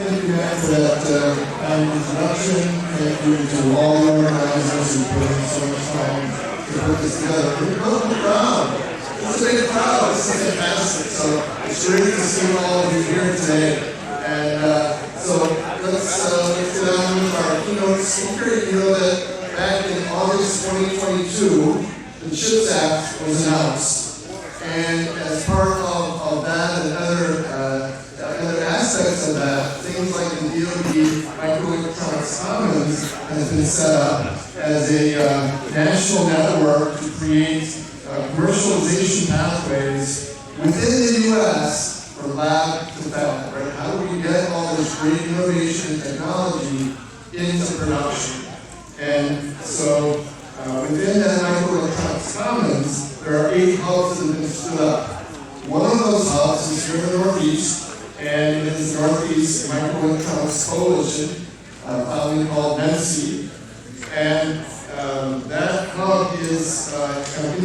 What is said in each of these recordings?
Thank you, Matt, for that kind introduction. Thank you to all the organizers who put in so much time to put this together. We're building a crowd. It's a big crowd. This is fantastic. So it's great to see all of you here today. And so let's get on with our keynote speaker. You know that back in August 2022, the CHIPS Act was announced. And as part of that and other aspects of that, things like the DoD Microelectronics Commons has been set up as a national network to create commercialization pathways within the U.S. from lab to fab. Right? How do we get all this great innovation and technology into production? And so within that Microelectronics Commons, there are 8 hubs that have been stood up. One of those hubs is here in the Northeast, and it is the Northeast Microelectronics Coalition, commonly called NEMC. And that hub is going to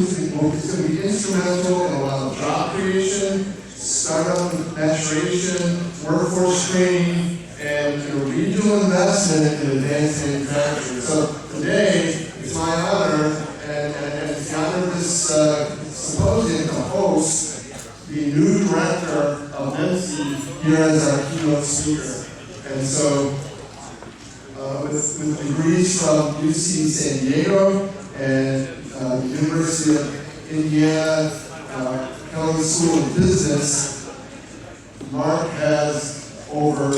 be instrumental in a lot of job creation, startup maturation, workforce training, and regional investment in advanced manufacturing. So today, it's my honor, and it's the honor of this symposium to host the new director of NEMC here as our keynote speaker. And so, with degrees from UC San Diego and the University of Indiana Kellogg School of Business, Mark has over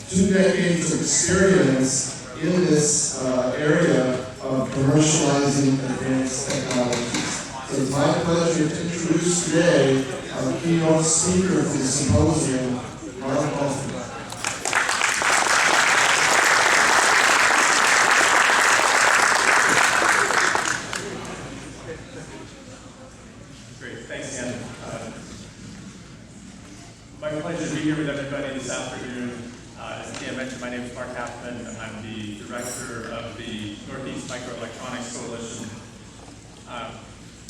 2 decades of experience in this area of commercializing advanced technologies. So it's my pleasure to introduce today our keynote speaker for the symposium, Mark Halfman. Great, thanks, Dan. My pleasure to be here with everybody this afternoon. As Dan mentioned, my name is Mark Halfman. I'm the director of the Northeast Microelectronics Coalition.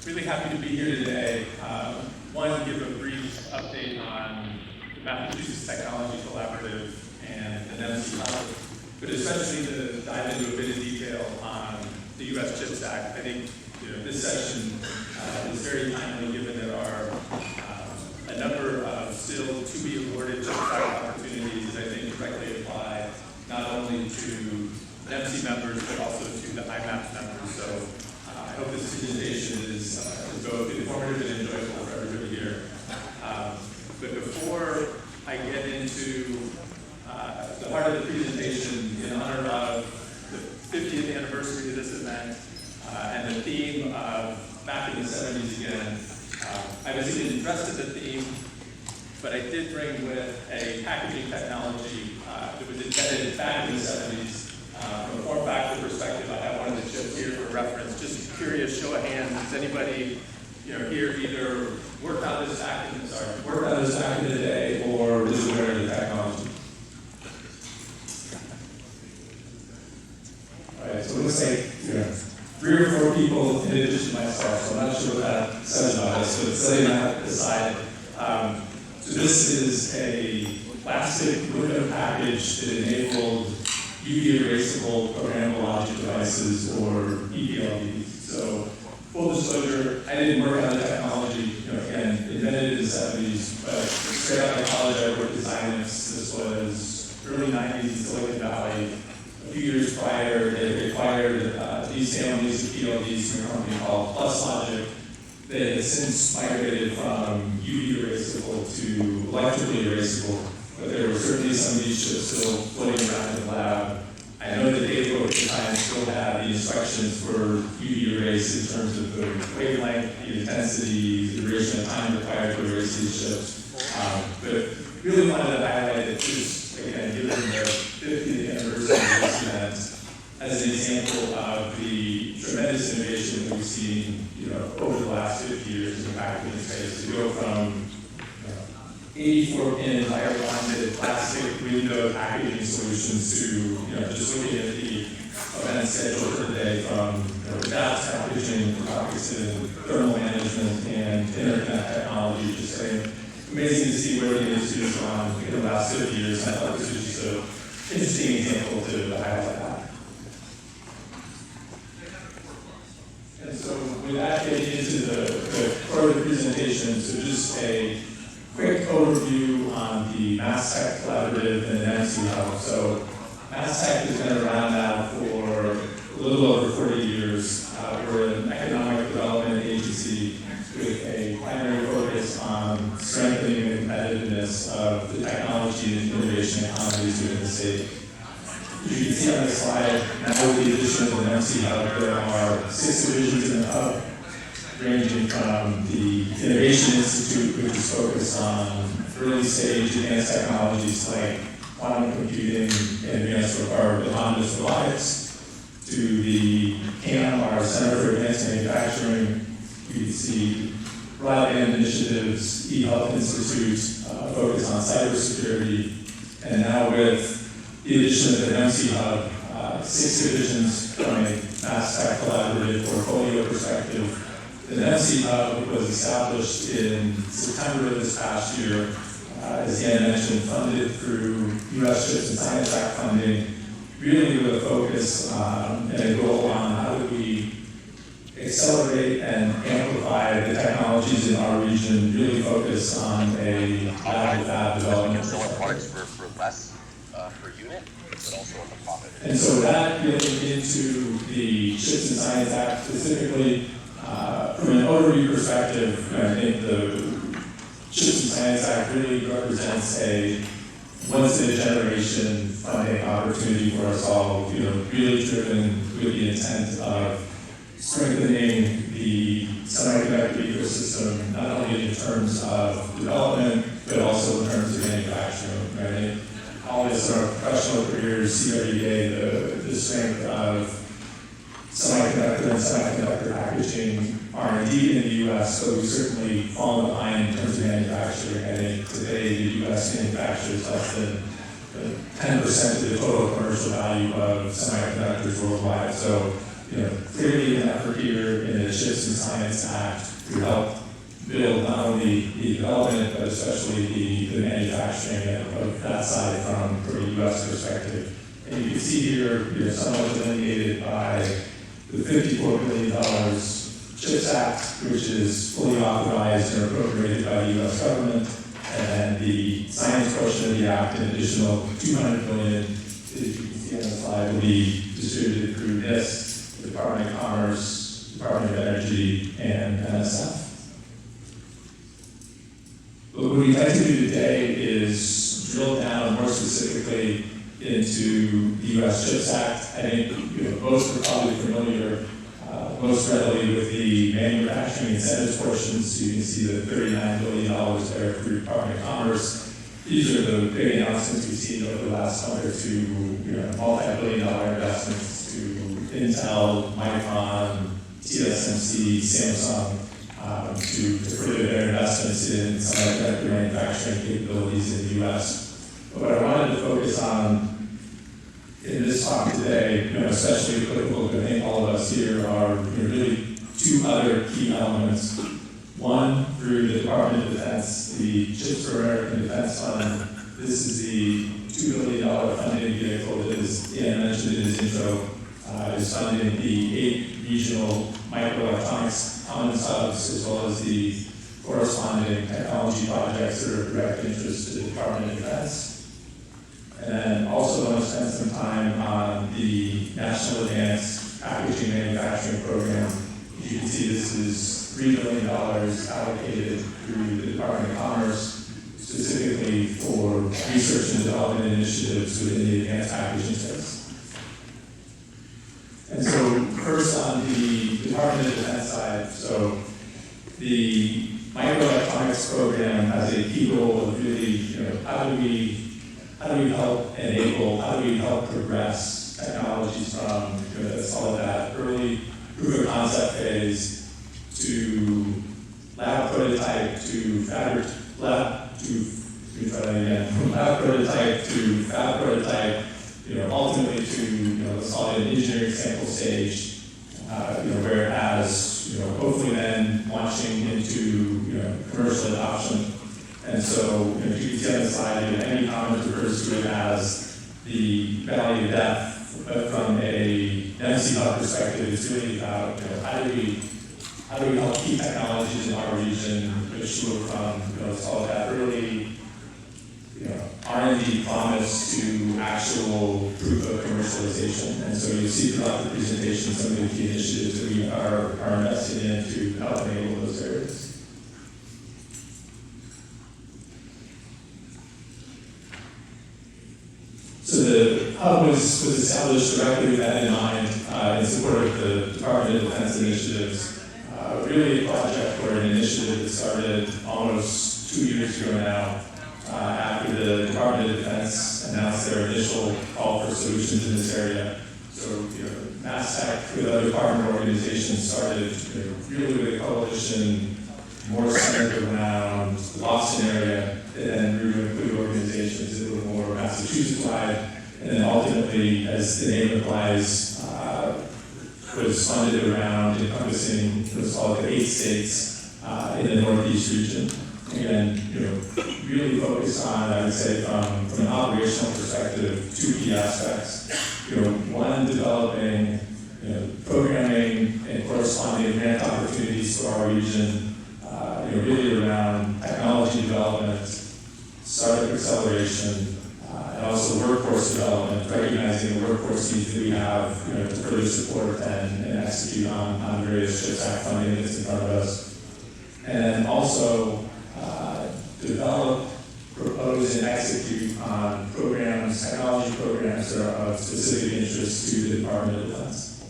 Really happy to be here today. One, to give a brief update on the Massachusetts Technology Collaborative and the NEMC Hub, but especially to dive into a bit of detail on the U.S. CHIPS Act. I think this session is very timely given there are a number of still to be awarded CHIPS Act opportunities that I think directly apply not only to NEMC members but also to the iMAPS members. So I hope this presentation is both informative and enjoyable for everybody here. But before I get into the heart of the presentation, in honor of the 50th anniversary of this event and the theme of back in the 70s again, I was even dressed as a theme, but I did bring with a packaging technology that was invented back in the 70s. From a form factor perspective, I have one of the chips here for reference. Just curious, show of hands, does anybody here either worked on this back in the day or is aware of the technology? All right, so it looks like 3 or 4 people in addition to myself, so I'm not sure what that says about us, but setting that aside. So this is a plastic window package that enabled UV erasable programmable logic devices, or EPLDs. So, full disclosure, I didn't work on the technology, again, invented it in the 70s, but straight out of college I worked as iMAPS. This was early 90s in Silicon Valley. A few years prior, they acquired these families of EPLDs from a company called Plus Logic. They had since migrated from UV erasable to electrically erasable. But there were certainly some of these chips still floating around in the lab. I know that they at the time still had the instructions for UV erase in terms of the wavelength, the intensity, the duration of time required to erase these chips. But really wanted to highlight it just, again, given the 50th anniversary of this event, as an example of the tremendous innovation that we've seen over the last 50 years in the packaging space, to go from 84-pin wire bonded plastic window packaging solutions to just looking at the event schedule for the day, from advanced packaging, topics in thermal management and interconnect technology, just saying amazing to see where the industry has gone in the last 50 years. And I thought this was just an interesting example to highlight that. And so with that, getting into the core of the presentation, so just a quick overview on the MassTech Collaborative and NEMC Hub. So MassTech has been around now for a little over 40 years. We're an economic development agency with a primary focus on strengthening the competitiveness of the technology and innovation economies within the state. You can see on this slide, now with the addition of the NEMC Hub, there are 6 divisions in the hub, ranging from the Innovation Institute, which is focused on early stage advanced technologies like quantum computing and advanced autonomous robotics, to the CAM, our Center for Advanced Manufacturing. You can see broadband initiatives, eHealth Institute, focused on cybersecurity, and now with the addition of the NEMC Hub, 6 divisions from a MassTech Collaborative portfolio perspective. The NEMC Hub was established in September of this past year, as Ian mentioned, funded through U.S. CHIPS and Science Act funding, really with a focus and a goal on how do we accelerate and amplify the technologies in our region, really focus on a lab-to-fab development. Products for less per unit, but also on the profit. And so that getting into the CHIPS and Science Act specifically, from an overview perspective, I think the CHIPS and Science Act really represents a once-in-a-generation funding opportunity for us all, really driven with the intent of strengthening the semiconductor ecosystem, not only in terms of development, but also in terms of manufacturing, right? All of us in our professional careers see every day the strength of semiconductor and semiconductor packaging R&D in the U.S., so we certainly fall behind in terms of manufacturing. I think today the U.S. manufactures less than 10% of the total commercial value of semiconductors worldwide. So, clearly an effort here in the CHIPS and Science Act to help build not only the development, but especially the manufacturing of that side from a U.S. perspective. And you can see here, somewhat delineated by the $54 billion CHIPS Act, which is fully authorized and appropriated by the U.S. government, and the science portion of the act, an additional $200 billion, as you can see on the slide, will be distributed through NIST, the Department of Commerce, Department of Energy, and NSF. But what we'd like to do today is drill down more specifically into the U.S. CHIPS Act. I think most are probably familiar most readily with the manufacturing incentives portions. So you can see the $39 billion there through the Department of Commerce. These are the big announcements we've seen over the last month or two, multi-billion-dollar investments to Intel, Micron, TSMC, Samsung, to further their investments in semiconductor manufacturing capabilities in the U.S. But what I wanted to focus on in this talk today, especially applicable to I think all of us here, are really 2 other key elements. One, through the Department of Defense, the Chips for American Defense Fund. This is the $2 billion funding vehicle that, as Ian mentioned in his intro, is funding the 8 regional microelectronics commons hubs, as well as the corresponding technology projects that are of direct interest to the Department of Defense. And then also want to spend some time on the National Advanced Packaging Manufacturing Program. As you can see, this is $3 billion allocated through the Department of Commerce, specifically for research and development initiatives within the advanced packaging space. And so first on the Department of Defense side, so the Microelectronics program has a key goal of really, how do we help enable, how do we help progress technologies from all of that early proof of concept phase to lab prototype to lab prototype to fab prototype, ultimately to let's call it an engineering sample stage, where it has hopefully then launching into commercial adoption. And so, you know, you can see on the slide, you know, any comment refers to it as the value of depth, but from a NEMC perspective, it's really about, you know, how do we help key technologies in our region mature from, you know, let's call it that early, you know, R&D promise to actual proof of commercialization. And so you'll see throughout the presentation some of the key initiatives that we are investing in to help enable those areas. So the hub was established directly with that in mind in support of the Department of Defense initiatives. Really a project or an initiative that started almost 2 years ago now, after the Department of Defense announced their initial call for solutions in this area. So, you know, MassTech with other partner organizations started, you know, really with a coalition more centered around the Boston area, and then grew to include organizations that were more Massachusetts-wide, and then ultimately, as the name implies, was funded around encompassing what's called the 8 states in the Northeast region. And, you know, really focused on, I would say, from an operational perspective, 2 key aspects. You know, one, developing, you know, programming and corresponding grant opportunities for our region, you know, really around technology development, startup acceleration, and also workforce development, recognizing the workforce needs that we have, you know, to further support and execute on various CHIPS Act funding that's in front of us. And then also develop, propose, and execute on programs, technology programs that are of specific interest to the Department of Defense.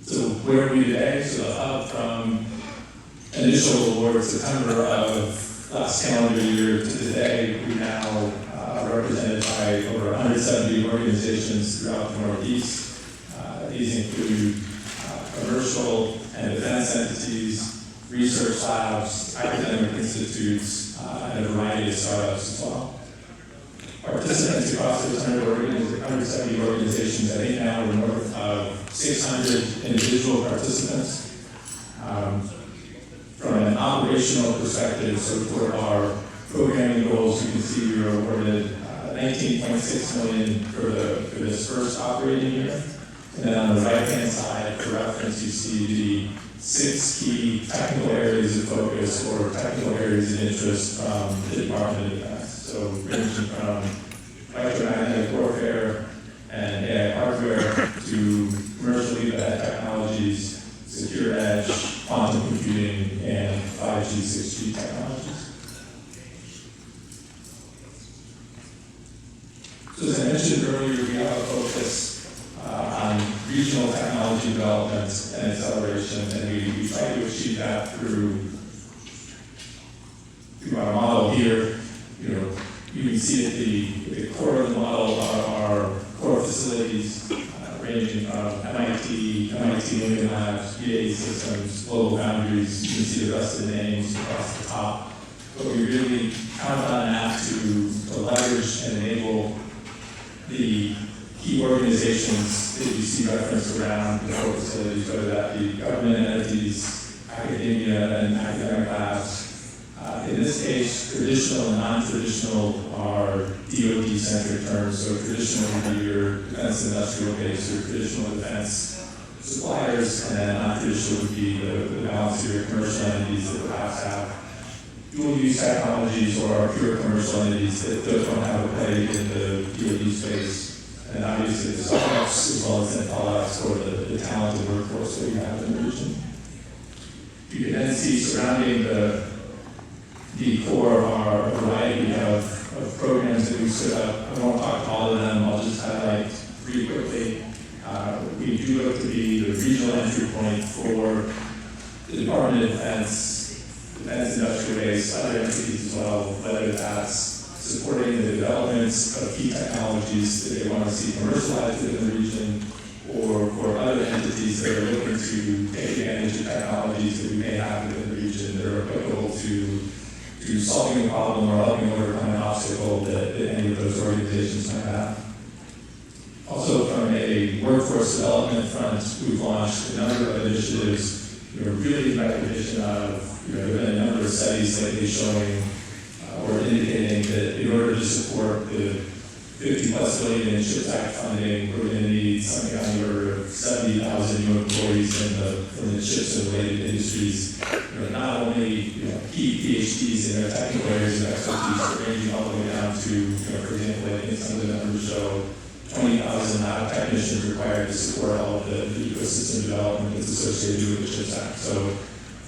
So where are we today? So the hub from initial award September of last calendar year to today, we now are represented by over 170 organizations throughout the Northeast. These include commercial and defense entities, research labs, academic institutes, and a variety of startups as well. Participants across those 170 organizations, I think now we're north of 600 individual participants. From an operational perspective, so for our programming goals, you can see we were awarded $19.6 million for this first operating year. And then on the right-hand side, for reference, you see the 6 key technical areas of focus or technical areas of interest from the Department of Defense. So ranging from electromagnetic warfare and AI hardware to commercial lead-ahead technologies, secure edge, quantum computing, and 5G, 6G technologies. So as I mentioned earlier, we have a focus on regional technology development and acceleration, and we try to achieve that through our model here. You know, you can see at the core of the model are our core facilities, ranging from MIT Lincoln Labs, BAE Systems, Global Foundries. You can see the rest of the names across the top. But we really count on that to leverage and enable the key organizations that you see referenced around the core facilities, whether that be government entities, academia, and academic labs. In this case, traditional and non-traditional are DoD-centric terms, so traditional would be your defense industrial base or traditional defense suppliers, and then non-traditional would be the balance of your commercial entities that perhaps have dual-use technologies or are pure commercial entities that don't have a play in the DoD space, and obviously the startups as well as the callouts for the talented workforce that we have in the region. You can then see surrounding the core are a variety of programs that we stood up. I won't talk to all of them, I'll just highlight 3 quickly. We do look to be the regional entry point for the Department of Defense industrial base, other entities as well, whether that's supporting the developments of key technologies that they want to see commercialized within the region, or for other entities that are looking to take advantage of technologies that we may have within the region that are applicable to solving a problem or helping overcome an obstacle that any of those organizations might have. Also, from a workforce development front, we've launched a number of initiatives, really in recognition of, there have been a number of studies lately showing or indicating that in order to support the 50+ billion in CHIPS Act funding, we're going to need something on the order of 70,000 new employees in the chips and related industries. Not only key PhDs in their technical areas of expertise, but ranging all the way down to, for example, I think some of the numbers show 20,000 lab technicians required to support all of the ecosystem development that's associated with the CHIPS Act. So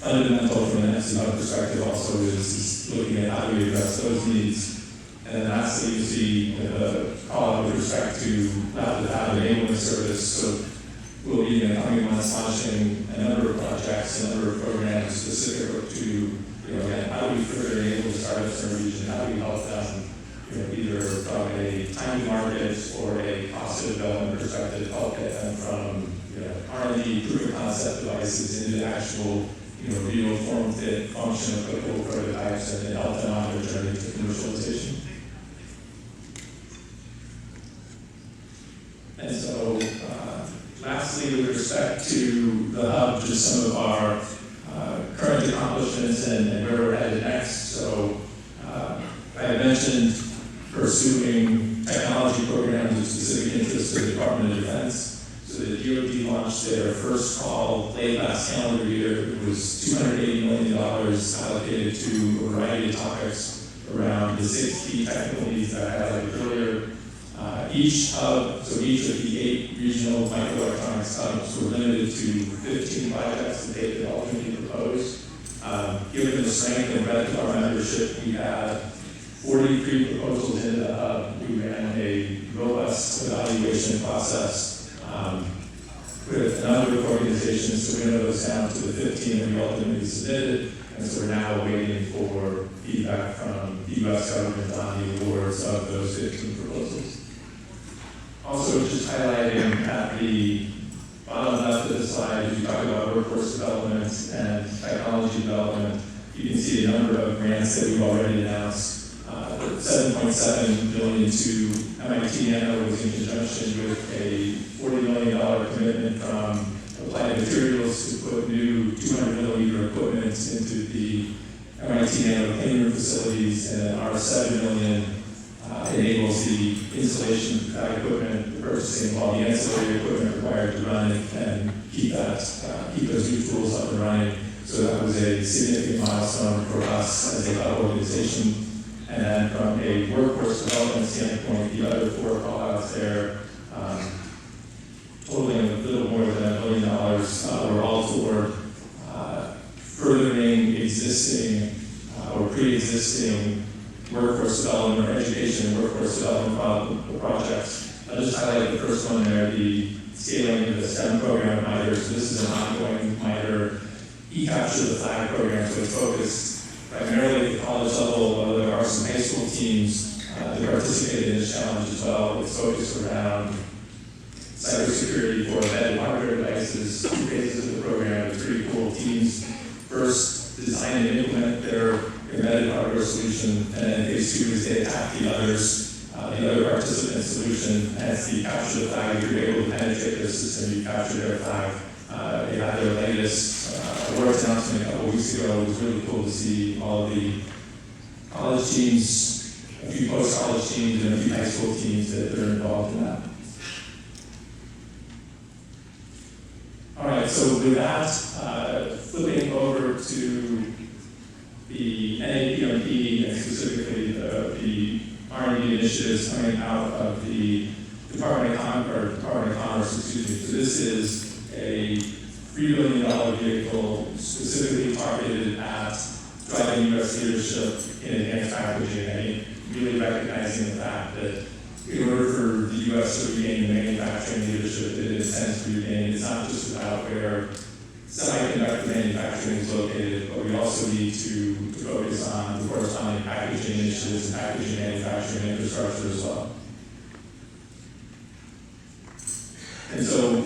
fundamental from an NEMC perspective also is looking at how do we address those needs. And then lastly, you see the call out with respect to the cloud enablement service. So we'll be in the coming months launching a number of projects, a number of programs specific to, again, how do we further enable the startups in the region? How do we help them, either from a time to market or a cost of development perspective, help get them from R&D proof of concept devices into actual real form fit function applicable prototypes and then help them on their journey to commercialization. And so, lastly, with respect to the hub, just some of our current accomplishments and where we're headed next. So, I had mentioned pursuing technology programs of specific interest to the Department of Defense. So the DoD launched their first call late last calendar year. It was $280 million allocated to a variety of topics around the 6 key technical needs that I highlighted earlier. Each hub, so each of the 8 regional microelectronics hubs were limited to 15 projects that they could ultimately propose. Given the strength and breadth of our membership, we had 43 proposals into the hub. We ran a robust evaluation process with a number of organizations to winnow those down to the 15 that we ultimately submitted. And so we're now waiting for feedback from the U.S. government on the awards of those 15 proposals. Also, just highlighting at the bottom left of the slide, as we talk about workforce development and technology development, you can see a number of grants that we've already announced. $7.7 billion to MIT Nano was in conjunction with a $40 million commitment from Applied Materials to put new 200mm equipment into the MIT Nano clean room facilities, and our $7 million enables the installation of that equipment, the purchasing of all the ancillary equipment required to run it and keep those new tools up and running. So that was a significant milestone for us as a hub organization. And then from a workforce development standpoint, the other 4 call-outs there, totaling a little more than $1 billion, were all toward furthering existing or pre-existing workforce development or education and workforce development projects. I'll just highlight the first one there, the scaling of the STEM program at MITRE. So this is an ongoing MITRE e-capture the flag program, so it's focused primarily at the college level, although there are some high school teams that participated in this challenge as well. It's focused around cybersecurity for embedded hardware devices. 2 phases of the program with pretty cool teams. First, design and implement their embedded hardware solution, and then phase 2 is they attack the other participant solution, and it's the capture the flag. If you're able to penetrate their system, you capture their flag. They had their latest awards announcement a couple weeks ago. It was really cool to see all of the college teams, a few post-college teams, and a few high school teams that are involved in that. All right, so with that, flipping over to the NEMC and specifically the R&D initiatives coming out of the Department of Commerce, So this is a $3 billion vehicle specifically targeted at driving U.S. leadership in advanced packaging. I think really recognizing the fact that in order for the U.S. to regain the manufacturing leadership that it intends to regain, it's not just about where semiconductor manufacturing is located, but we also need to focus on the corresponding packaging initiatives and packaging manufacturing infrastructure as well. And so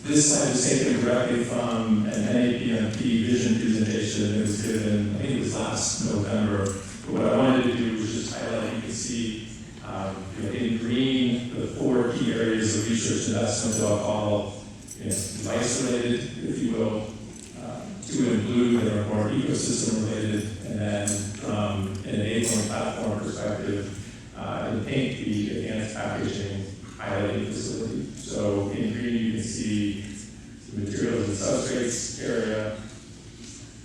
this slide is taken directly from an NAPMP vision presentation that was given, I think it was last November. But what I wanted to do was just highlight, you can see in green, the 4 key areas of research investment that I'll call device related, if you will. 2 in blue that are more ecosystem related, and perspective, and paint the advanced packaging highlighting facility. So in green you can see the materials and substrates area,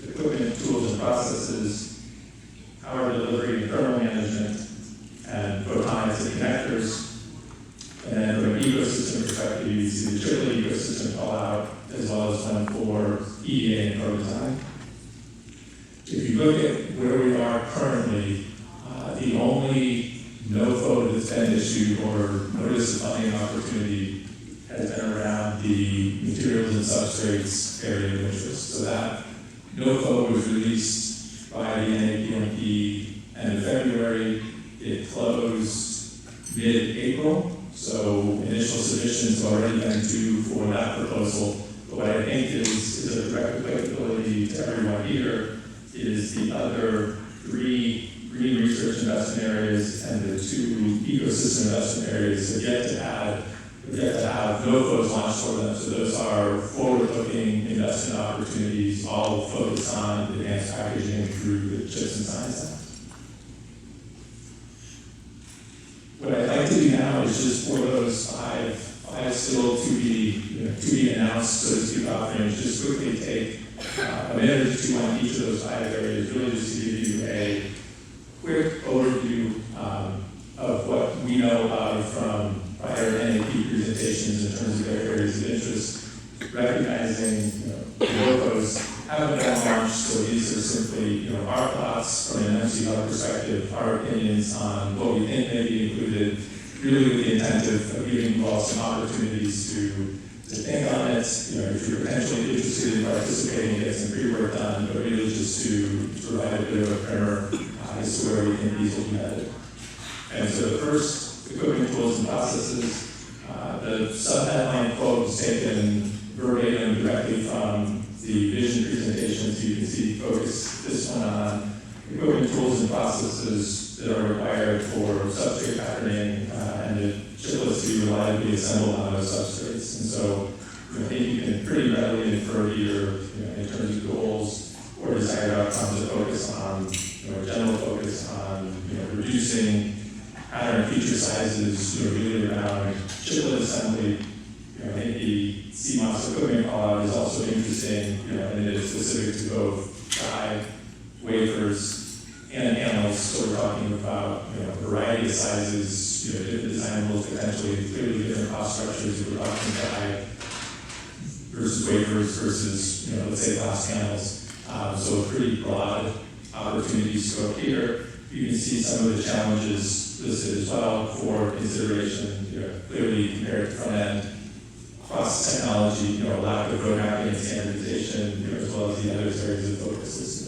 equipment, tools and processes, power delivery and thermal management, and photonics and connectors. And then from an ecosystem perspective, you see the triple ecosystem call out, as well as one for EDA and co-design. If you look at where we are currently, the only no-vote that's been issued or notice of funding opportunity has been around the materials and substrates area of interest. So that no-vote was released by the NEMC end of February. It closed mid-April. So initial submissions have already been due for that proposal. But what I think is a direct applicability to everyone here is the other 3 green research investment areas and the 2 ecosystem investment areas have yet to have no votes launched for them. So those are forward-looking investment opportunities, all focused on advanced packaging through the CHIPS and Science Act. What I'd like to do now is just for those five still to be announced, so to speak, offerings, just quickly take a minute or 2 on each of those 5 areas, really just to give you a quick overview of what we know about from prior NAP presentations in terms of their areas of interest, recognizing logos haven't been launched, so these are simply our thoughts from an NEMC perspective, our opinions on what we think may be included, really with the intent of giving you all some opportunities to think on it, if you're potentially interested in participating, get some pre-work done, but really just to provide a bit of a primer as to where we think these will be headed. And so the first, equipment, tools, and processes, the sub-headline quote is taken verbatim directly from the vision presentations. You can see focus this one on equipment, tools, and processes that are required for substrate patterning and the chiplets to be reliably assembled on those substrates. And so I think you can pretty readily infer here, in terms of goals or desired outcomes, a focus on, a general focus on, reducing pattern feature sizes, really around chiplet assembly. I think the CMOS equipment call-out is also interesting, and it is specific to both die, wafers, and panels. So we're talking about, a variety of sizes, different design rules, potentially clearly different cost structures. If we're talking die versus wafers versus, let's say glass panels. So a pretty broad opportunity scope here. You can see some of the challenges listed as well for consideration, clearly compared to front end. Process technology, lack of road mapping and standardization, as well as the other areas of focus listed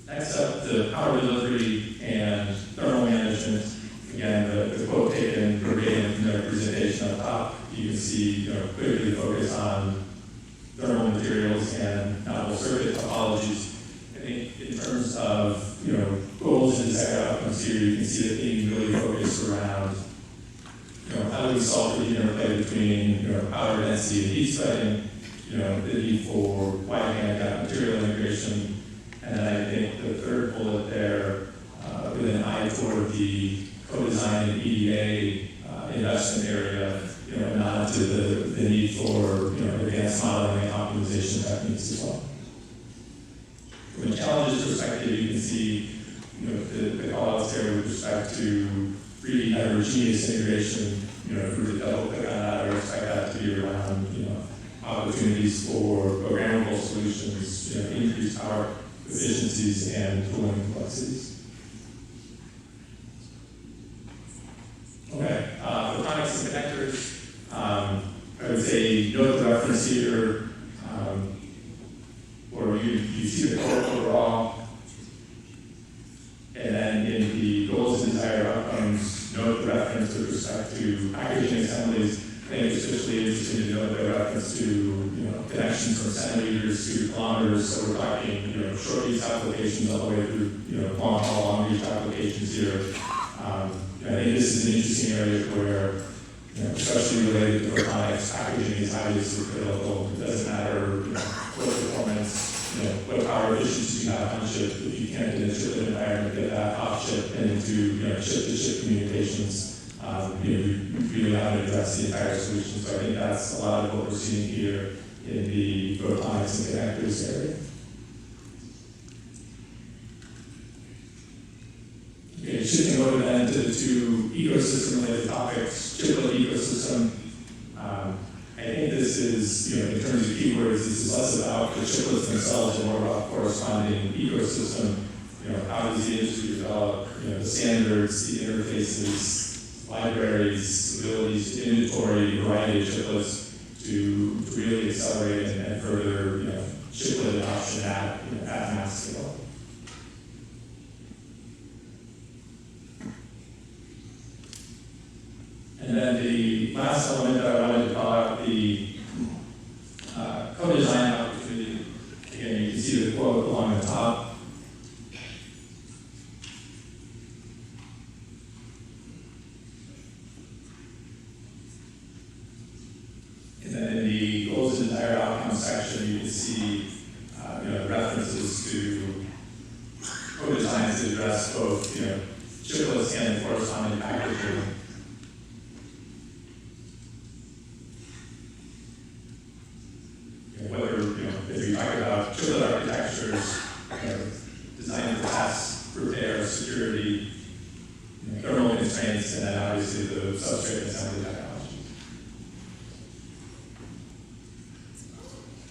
there. Next up, the power delivery and thermal management. Again, the quote taken verbatim from their presentation on top. You can see, clearly focus on thermal materials and novel circuit topologies. I think in terms of, goals and desired outcomes here, you can see that being really focused around, how do we solve the interplay between, power density and heat spreading, the need for wide bandgap material integration, and then I think the third bullet there, with an eye toward the co-design and EDA investment area, nod to the need for, advanced modeling and optimization techniques as well. From a challenges perspective, you can see, the call-outs there with respect to really heterogeneous integration, if we were to double click on that, I would expect that to be around, opportunities for programmable solutions, increased power efficiencies and tooling complexities. Okay, photonics and connectors. I would say note the reference here, or you see the core overall. And then in the goals and desired outcomes, note the reference with respect to packaging assemblies. I think it's especially interesting to note the reference to connections from centimeters to kilometers. So we're talking short reach applications all the way through long haul, long reach applications here. I think this is an interesting area where especially related to photonics, packaging is obviously critical. It doesn't matter what performance chip-to-chip communications. You really have to address the entire solution. So I think that's a lot of what we're seeing here in the photonics and connectors area. Okay, shifting over then to the two ecosystem-related topics, chiplet ecosystem. I think this is, in terms of keywords, this is less about the chiplets themselves and more about corresponding ecosystem. How does the industry develop, the standards, the interfaces, libraries, abilities to inventory a variety of chiplets to really accelerate and further, chiplet adoption at mass scale. And then the last element that I wanted to call out, the co-design opportunity. Again, you can see the quote along the top. And then in the goals and desired outcomes section, you can see references to co-designs that address both chiplets and corresponding packaging. Whether, if you talk about chiplet architectures, designed for test, repair, security, thermal constraints, and then obviously the substrate assembly technology.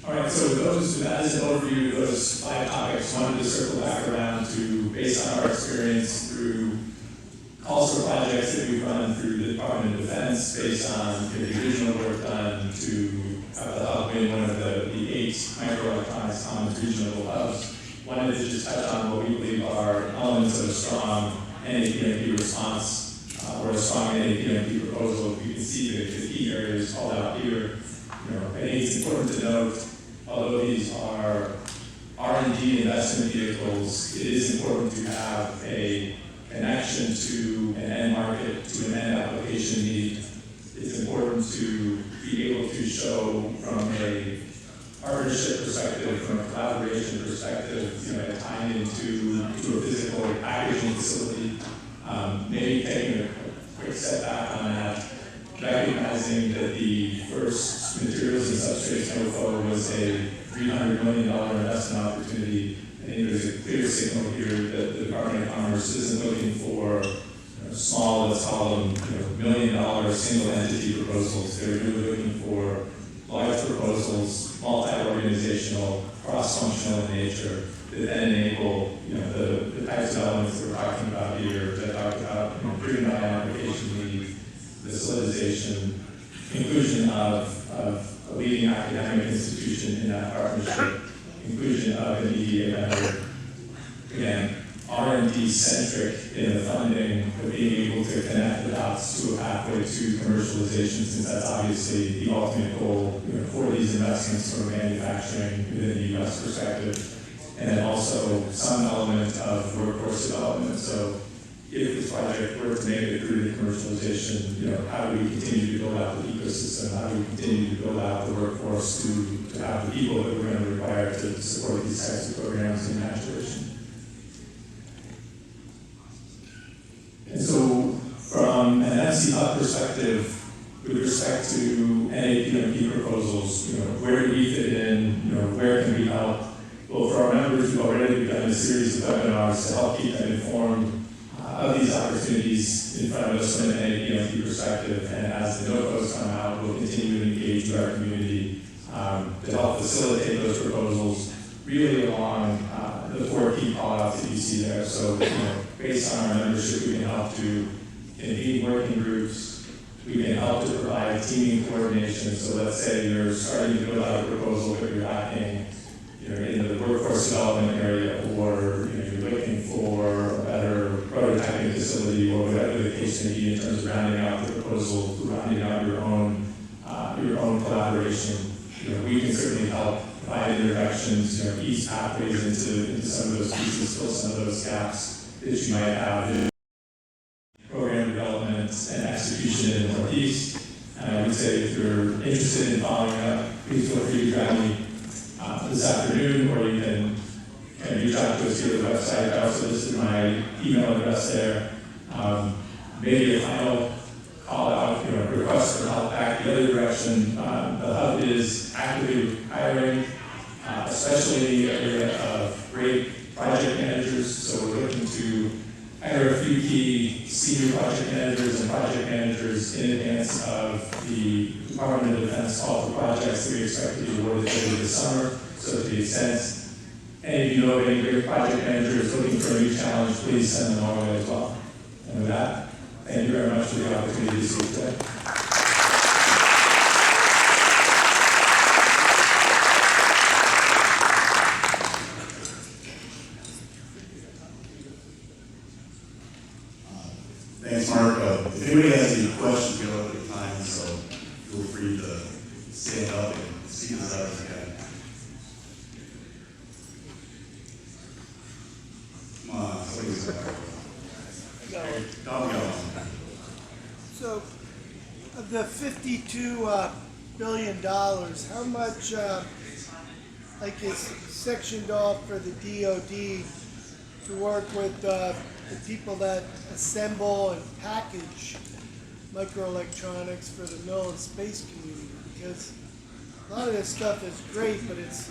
All right, so that is an overview of those 5 topics. Wanted to circle back around to, based on our experience through calls for projects that we've run through the Department of Defense, based on the original work done to have the hub being one of the 8 microelectronics commons regional hubs. Wanted to just touch on what we believe are elements of a strong NAPMP response or a strong NAPMP proposal. You can see the key areas called out here. I think it's important to note, although these are R&D investment vehicles, it is important to have a connection to an end market, to an end application need. It's important to be able to show from a partnership perspective, from a collaboration perspective, tying into a physical packaging facility. Maybe taking a quick step back on that, recognizing that the first materials and substrates NOFO was a $300 million investment opportunity. I think there's a clear signal here that the Department of Commerce isn't looking for small, let's call them, $1 million single entity proposals. They're really looking for large proposals, multi-organizational, cross-functional in nature, that then enable the types of elements that we're talking about here, that talk about improving on application need, the solidization, inclusion of a leading academic institution in that partnership, inclusion of an EDA vendor. Again, R&D centric in the funding, but being able to connect the dots to a pathway to commercialization, since that's obviously the ultimate goal for these investments from manufacturing within the US perspective. And then also some element of workforce development. So if this project were to make it through the commercialization, how do we continue to build out the ecosystem? How do we continue to build out the workforce to have the people that we're going to require to support these types of programs in maturation? And so from an MC Hub perspective, with respect to NAPMP proposals, where do we fit in? Where can we help? Well, for our members, we've already begun a series of webinars to help keep them informed of these opportunities in front of us from an NAPMP perspective. And as the NOFOs come out, we'll continue to engage with our community to help facilitate those proposals, really along the 4 key callouts that you see there. So, based on our membership, we can help to convene working groups. We can help to provide teaming coordination. So let's say you're starting to build out a proposal, but you're lacking, in the workforce development area, or you're looking for a better prototyping facility, or whatever the case may be in terms of rounding out the proposal, rounding out your own collaboration. We can certainly help provide introductions, ease pathways into some of those pieces, fill some of those gaps that you might have in program development and execution in the Northeast. And I would say if you're interested in following up, please feel free to grab me this afternoon, or you can reach out to us via the website. I also listed my email address there. Maybe a final call out, request for help back the other direction. The hub is actively hiring, especially in the area of great project managers. So we're looking to hire a few key senior project managers and project managers in advance of the Department of Defense call for projects that we expect to be awarded later this summer. So to the extent any of you know of any great project managers looking for a new challenge, please send them our way as well. And with that, thank you very much for the opportunity to speak today. Thanks, Mark. If anybody has any questions, we have a little bit of time, so feel free to stand up and speak as loud as you can. Come on, somebody's go. So, of the $52 billion, how much is sectioned off for the DoD to work with the people that assemble and package microelectronics for the mill and space community? Because a lot of this stuff is great, but it's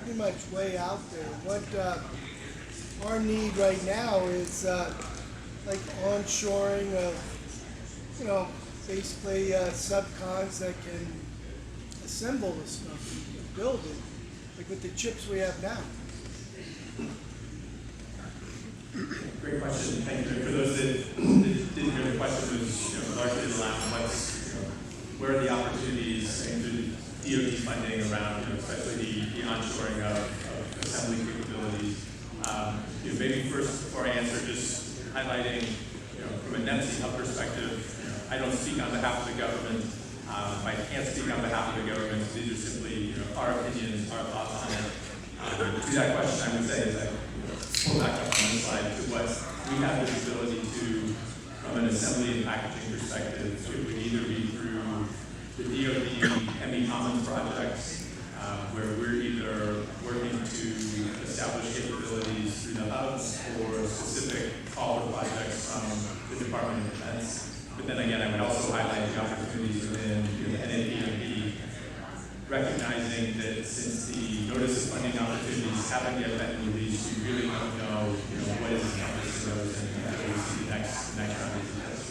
pretty much way out there. What our need right now is like onshoring of, basically subcons that can assemble the stuff and build it, like with the chips we have now. Great question. Thank you. For those that didn't hear the question, it was largely around where are the opportunities through DoD funding around, especially the onshoring of assembly capabilities. Maybe first, before I answer, just highlighting, from a NEMC hub perspective, I don't speak on behalf of the government. I can't speak on behalf of the government. These are simply our opinions, our thoughts on it. To that question, I would say is that pull back up on this slide to what we have the ability to, from an assembly and packaging perspective, it would either be through the DoD ME Commons projects, where we're either working to establish capabilities through the hubs or specific call for projects from the Department of Defense. But then again, I would also highlight the opportunities within the NEMC, recognizing that since the notice of funding opportunities haven't yet been released, you really don't know, what is the numbers of those, and that will see the next round of details.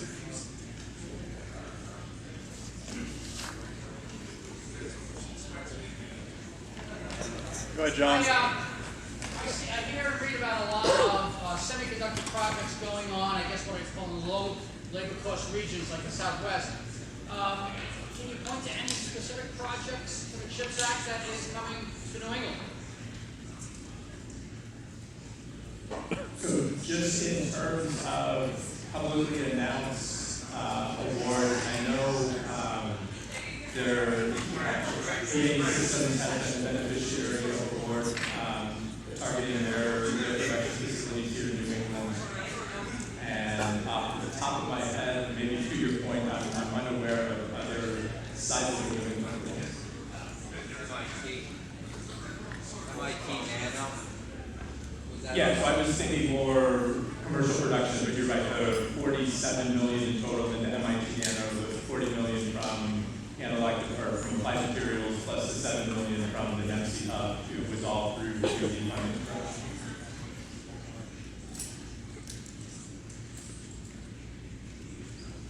Go ahead, John. I hear and read about a lot of semiconductor projects going on, I guess what I call low labor cost regions like the Southwest. Can you point to any specific projects for the CHIPS Act that is coming to New England? So just in terms of publicly announced awards, I know their creating systems has been a beneficiary of award, targeting their production facilities here in New England. And off the top of my head, maybe to your point, I'm unaware of other sizable New England ones. Yeah, so I was thinking more commercial production, but you're right, the $47 million in total in the MIT Nano, the $40 million from analog or from applied materials, plus the $7 million from the NEMC hub. It was all through the funding.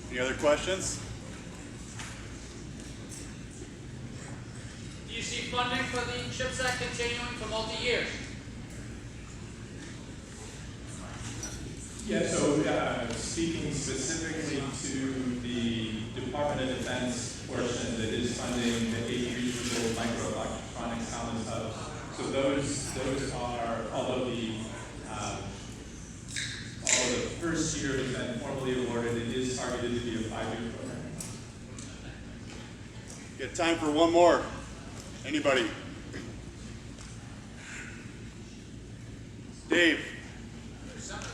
Any other questions? Do you see funding for the CHIPS Act continuing for multi-years? Yeah, so speaking specifically to the Department of Defense portion that is funding the 8 regional microelectronics commons hub. So those are, although the first year has been formally awarded, it is targeted to be a 5-year program. Get time for one more. Anybody? Dave. Some of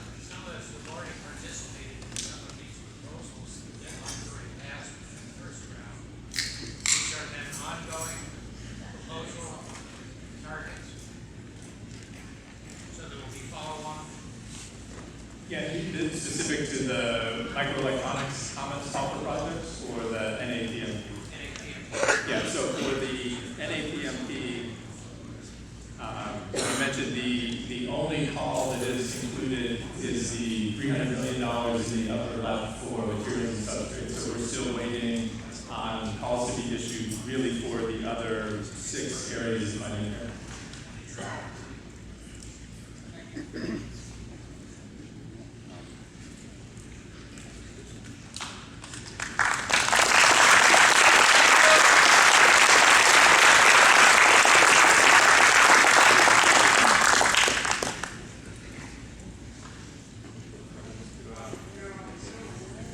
us have already participated in some of these proposals. The deadline's already passed in the first round. These are then ongoing proposal targets. So there will be follow-on. Yeah, It's specific to the microelectronics common software projects or the NAPMP? Yeah, so for the NAPMP, you mentioned the only call that is included is the $300 million in the upper left for materials and substrates. So we're still waiting on calls to be issued really for the other 6 areas of money.